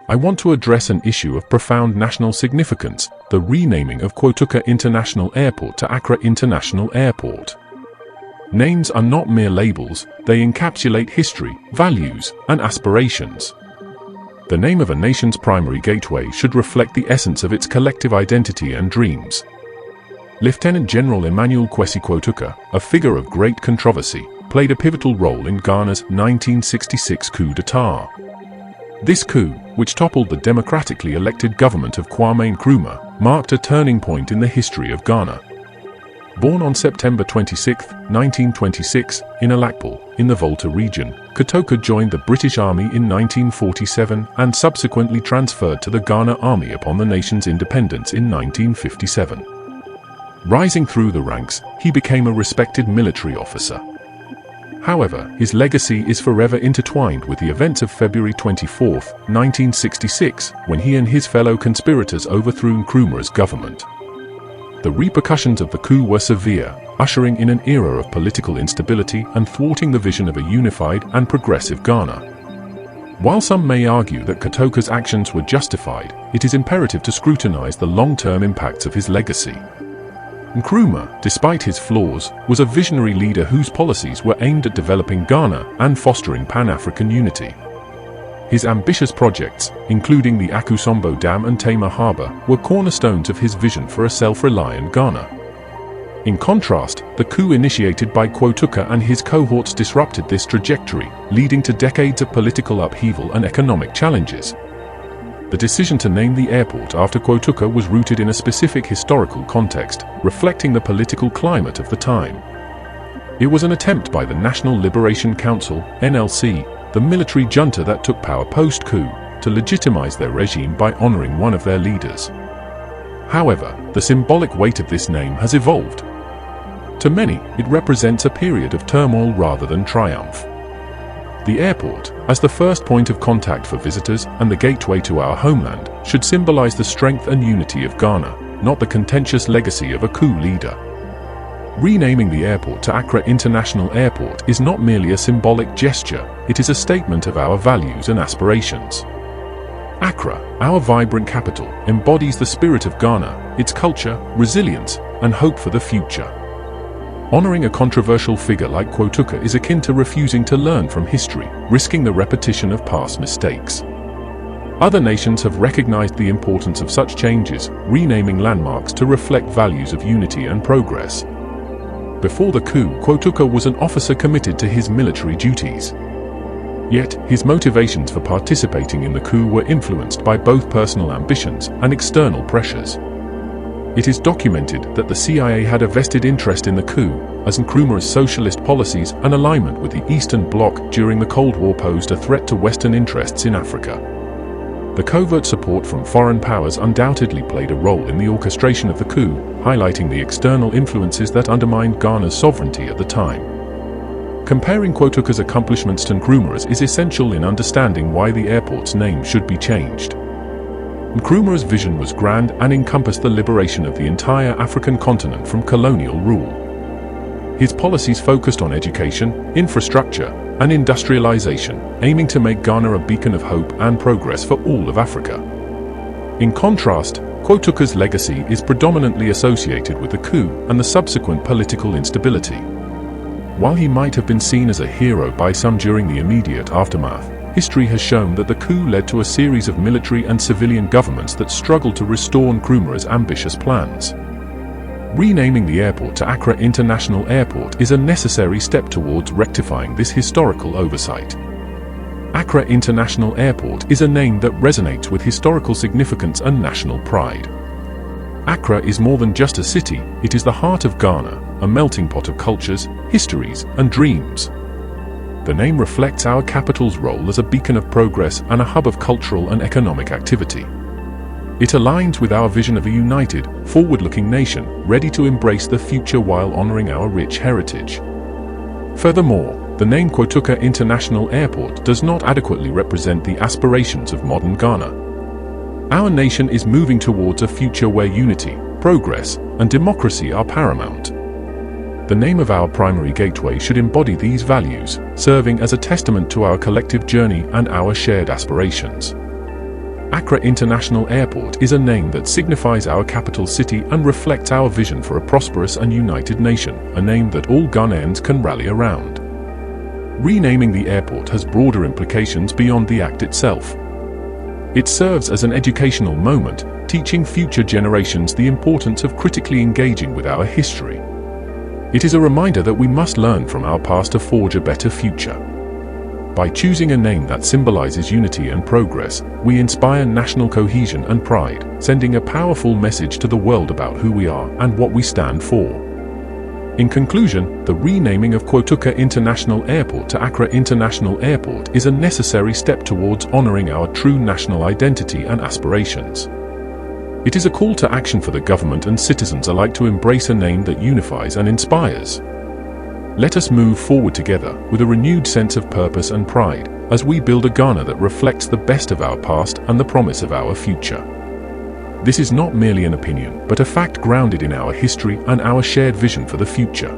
I want to address an issue of profound national significance, the renaming of Kotoka International Airport to Accra International Airport. Names are not mere labels, they encapsulate history, values, and aspirations. The name of a nation's primary gateway should reflect the essence of its collective identity and dreams. Lieutenant General Emmanuel Kwesi Kotoka, a figure of great controversy, played a pivotal role in Ghana's 1966 coup d'etat. This coup, which toppled the democratically elected government of Kwame Nkrumah, marked a turning point in the history of Ghana. Born on September 26, 1926, in Alakpul, in the Volta region, Kotoka joined the British Army in 1947 and subsequently transferred to the Ghana Army upon the nation's independence in 1957. Rising through the ranks, he became a respected military officer. However, his legacy is forever intertwined with the events of February 24, 1966, when he and his fellow conspirators overthrew Nkrumah's government. The repercussions of the coup were severe, ushering in an era of political instability and thwarting the vision of a unified and progressive Ghana. While some may argue that Kotoka's actions were justified, it is imperative to scrutinize the long-term impacts of his legacy. Nkrumah, despite his flaws, was a visionary leader whose policies were aimed at developing Ghana and fostering Pan-African unity. His ambitious projects, including the Akusombo Dam and Tema Harbour, were cornerstones of his vision for a self-reliant Ghana. In contrast, the coup initiated by Kotoka and his cohorts disrupted this trajectory, leading to decades of political upheaval and economic challenges. The decision to name the airport after Kotoka was rooted in a specific historical context, reflecting the political climate of the time. It was an attempt by the National Liberation Council, NLC, the military junta that took power post-coup, to legitimize their regime by honoring one of their leaders. However, the symbolic weight of this name has evolved. To many, it represents a period of turmoil rather than triumph. The airport, as the first point of contact for visitors and the gateway to our homeland, should symbolize the strength and unity of Ghana, not the contentious legacy of a coup leader. Renaming the airport to Accra International Airport is not merely a symbolic gesture, it is a statement of our values and aspirations. Accra, our vibrant capital, embodies the spirit of Ghana, its culture, resilience, and hope for the future. Honoring a controversial figure like Kotoka is akin to refusing to learn from history, risking the repetition of past mistakes. Other nations have recognized the importance of such changes, renaming landmarks to reflect values of unity and progress. Before the coup, Kotoka was an officer committed to his military duties. Yet, his motivations for participating in the coup were influenced by both personal ambitions and external pressures. It is documented that the CIA had a vested interest in the coup, as Nkrumah's socialist policies and alignment with the Eastern Bloc during the Cold War posed a threat to Western interests in Africa. The covert support from foreign powers undoubtedly played a role in the orchestration of the coup, highlighting the external influences that undermined Ghana's sovereignty at the time. Comparing Kotoka's accomplishments to Nkrumah's is essential in understanding why the airport's name should be changed. Nkrumah's vision was grand and encompassed the liberation of the entire African continent from colonial rule. His policies focused on education, infrastructure, and industrialization, aiming to make Ghana a beacon of hope and progress for all of Africa. In contrast, Kotoka's legacy is predominantly associated with the coup and the subsequent political instability. While he might have been seen as a hero by some during the immediate aftermath, history has shown that the coup led to a series of military and civilian governments that struggled to restore Nkrumah's ambitious plans. Renaming the airport to Accra International Airport is a necessary step towards rectifying this historical oversight. Accra International Airport is a name that resonates with historical significance and national pride. Accra is more than just a city, it is the heart of Ghana, a melting pot of cultures, histories, and dreams. The name reflects our capital's role as a beacon of progress and a hub of cultural and economic activity. It aligns with our vision of a united, forward-looking nation, ready to embrace the future while honoring our rich heritage. Furthermore, the name Kotoka International Airport does not adequately represent the aspirations of modern Ghana. Our nation is moving towards a future where unity, progress, and democracy are paramount. The name of our primary gateway should embody these values, serving as a testament to our collective journey and our shared aspirations. Accra International Airport is a name that signifies our capital city and reflects our vision for a prosperous and united nation, a name that all Ghanaians can rally around. Renaming the airport has broader implications beyond the act itself. It serves as an educational moment, teaching future generations the importance of critically engaging with our history. It is a reminder that we must learn from our past to forge a better future. By choosing a name that symbolizes unity and progress, we inspire national cohesion and pride, sending a powerful message to the world about who we are and what we stand for. In conclusion, the renaming of Kotoka International Airport to Accra International Airport is a necessary step towards honoring our true national identity and aspirations. It is a call to action for the government and citizens alike to embrace a name that unifies and inspires. Let us move forward together with a renewed sense of purpose and pride as we build a Ghana that reflects the best of our past and the promise of our future. This is not merely an opinion, but a fact grounded in our history and our shared vision for the future.